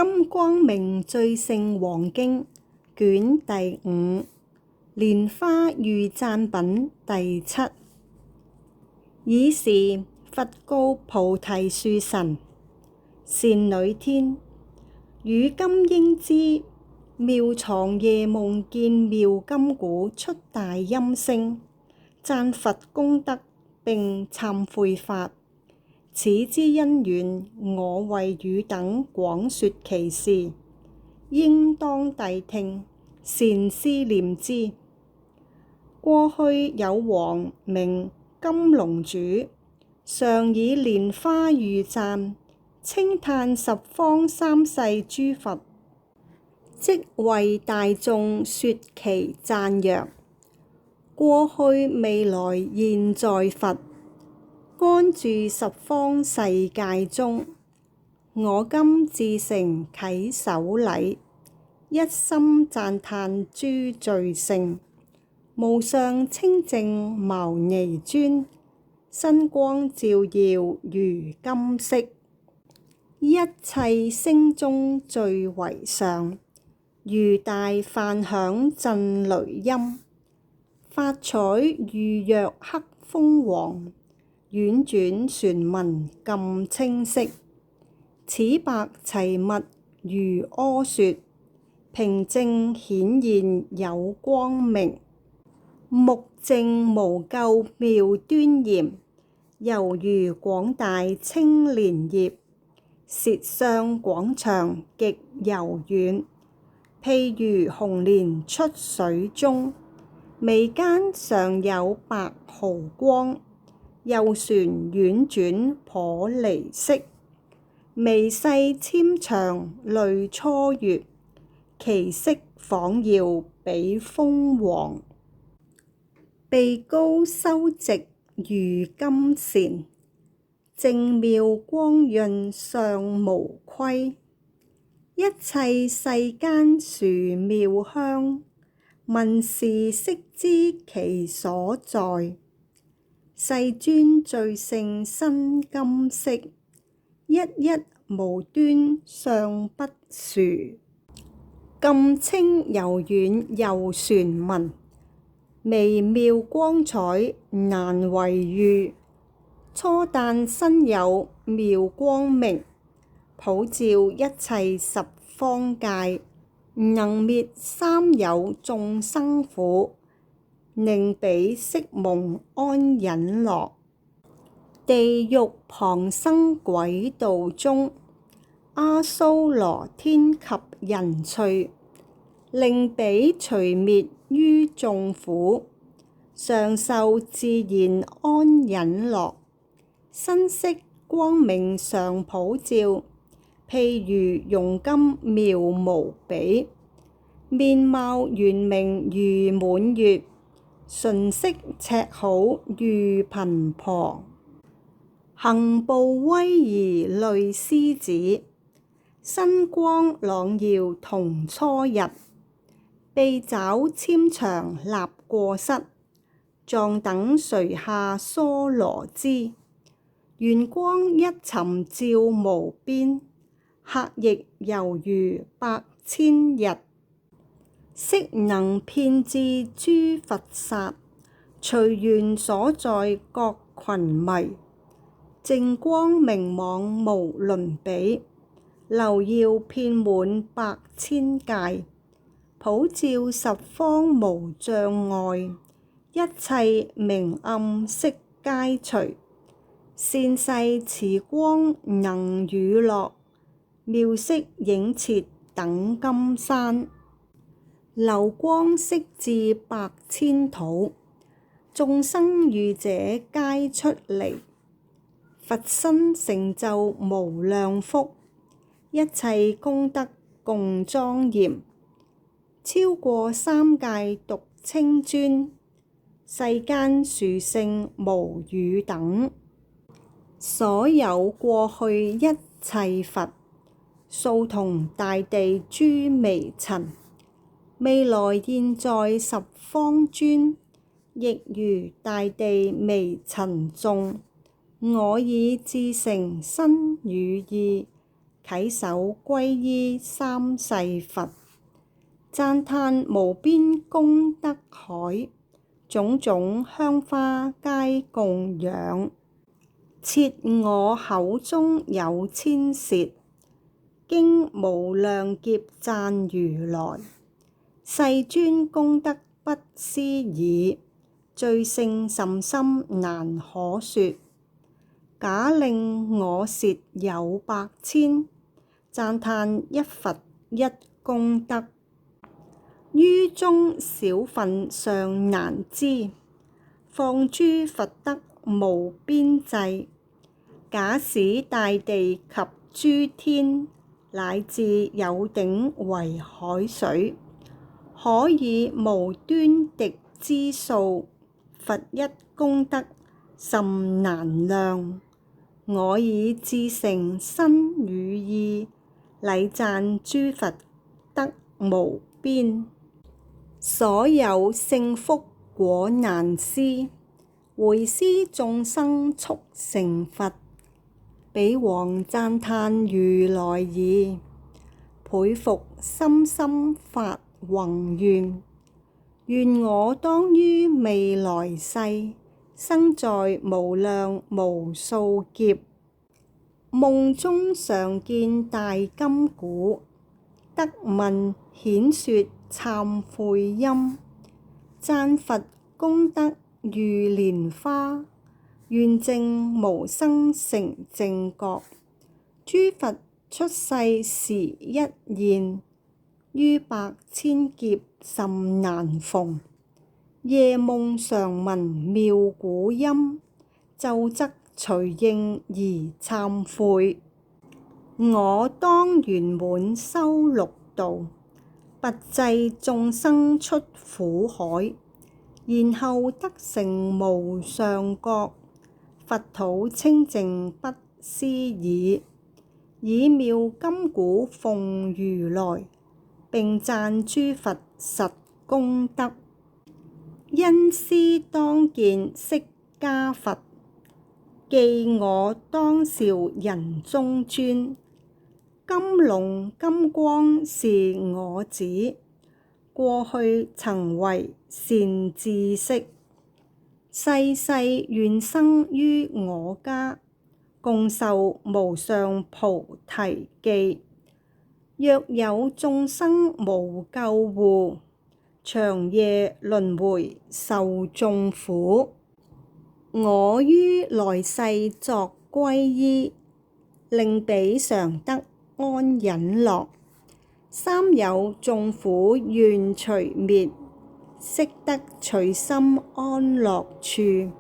金光明最勝王經卷第5蓮花喻讚品第7。爾時佛告菩提樹神：善女天，汝今應知，妙藏夜夢見妙金鼓出大音聲，讚佛功德並懺悔法。此之因緣，我為汝等廣說其事，應當諦聽，善思念之。過去有王名金龍主，常以蓮花喻讚，稱歎十方三世諸佛，即為大眾說其讚揚。過去未來現在佛，安住十方世界中，我今至誠稽首禮，一心讚歎諸罪聖，無上清淨牟尼尊，身光照耀如金色，一切聲中最為上，如大梵響震雷音，法彩如若黑鳳凰，婉轉傳聞咁清晰。此白齊密如柯雪，平靜顯現有光明，目淨無垢妙端嚴，猶如廣大青蓮葉，舌相廣長極柔軟，譬如紅蓮出水中，眉間常有白毫光，右旋婉轉頗離色，微細纖長類初月，其色仿耀比鳳凰。鼻高修直如金繕，淨妙光潤尚無虧，一切世間殊妙香，聞時悉知其所在。世尊最勝身金色，一一無端相不殊，咁清柔軟又傳聞，微妙光彩難為喻。初誕身有妙光明，普照一切十方界，能滅三有眾生苦，寧彼悉蒙安隱樂。地獄旁生鬼道中，阿蘇羅天及人趣，令彼除滅於眾苦，常受自然安隱樂。身色光明常普照，譬如熔金妙無比，面貌圓明如滿月，唇色赤好如頻婆，行步威儀類獅子，身光朗耀同初日，臂爪纖長立過膝，藏等垂下娑羅姿，圓光一尋照無邊，客亦猶如百千日。色能遍至諸佛剎，隨緣所在各群迷，淨光明網無倫比，流耀遍滿百千界，普照十方無障礙，一切明暗悉皆除，善逝慈光能與樂，妙色映徹等金山，流光悉至百千土，眾生遇者皆出離，佛身成就無量福，一切功德共莊嚴，超過三界獨稱尊，世間殊勝無與等。所有過去一切佛，數同大地諸微塵，未來現在十方尊，亦如大地微塵眾。我以至誠身語意，稽首皈依三世佛，讚歎無邊功德海，種種香花皆供養。設我口中有千舌，經無量劫讚如來，世尊功德不思議，罪性甚深難可說。假令我舌有百千，讚歎一佛一功德，於中少分尚難知，況諸佛德無邊際。假使大地及諸天，乃至有頂為海水，可以無端滴之數，佛一功德甚難量。我以至誠身語意，禮讚諸佛德無邊。所有勝福果難思，會施眾生速成佛。彼王讚歎如來儀，倍復深深發宏願。願我當於未來世，生在無量無數劫，夢中常見大金鼓，得聞顯說懺悔音。讚佛功德如蓮花，願證無生成正覺。諸佛出世時一現，於百千劫甚難逢。夜夢常聞妙鼓音，晝則隨應而懺悔。我當圓滿修六道，拔濟眾生出苦海，然後得成無上覺。佛土清淨不思議，以妙金鼓奉如來，並讚諸佛實功德。因師當見釋迦佛，記我當兆人中尊。金龍金光是我子，過去曾為善知識。世世願生於我家，共受無上菩提記。若有眾生無救護，長夜輪迴受眾苦。我於來世作皈依，令彼常得安忍樂。三有眾苦願除滅，悉得隨心安樂處。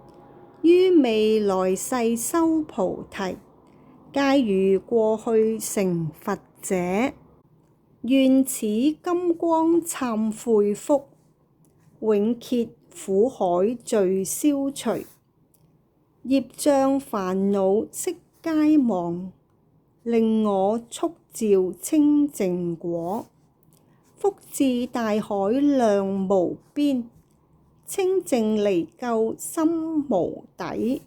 於未來世修菩提，皆如過去成佛者。願此金光懺悔福，永歇苦海罪消除。業障煩惱悉皆忘，令我速召清淨果。福至大海量無邊，清淨離垢深無底。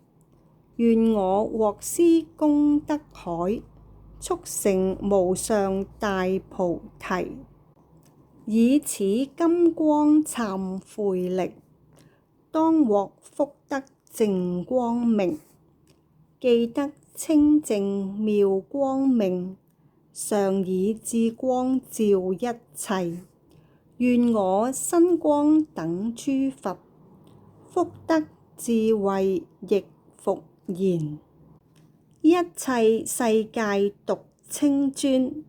願我獲施功德海，速成無上大菩提。以此金光懺悔力，當獲福德淨光明。既得清淨妙光明，常以智光照一切。願我身光等諸佛，福德智慧亦復然。一切世界獨清尊，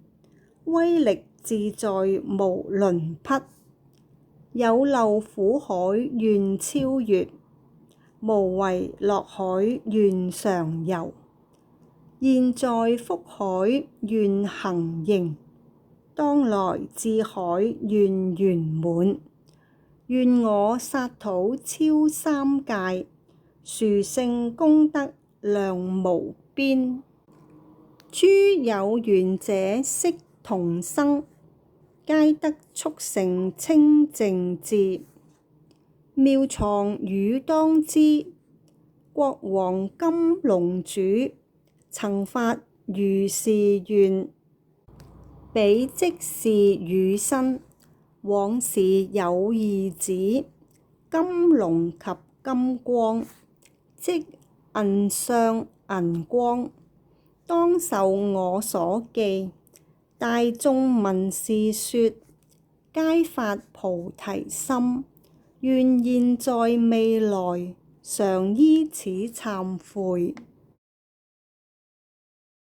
威力自在無倫匹。有漏苦海願超越，無為樂海願常遊。現在福海願行盈，當來智海願圓滿。願我剎土超三界，殊勝功德量無邊。諸有緣者悉同生，皆得速成清淨智。妙藏汝當知，國王金龍主曾發如是願。彼即是汝身，往時有二子，金龍及金光，即銀相銀光，當受我所記。大眾聞是說，皆發菩提心，願現在未來常依此懺悔。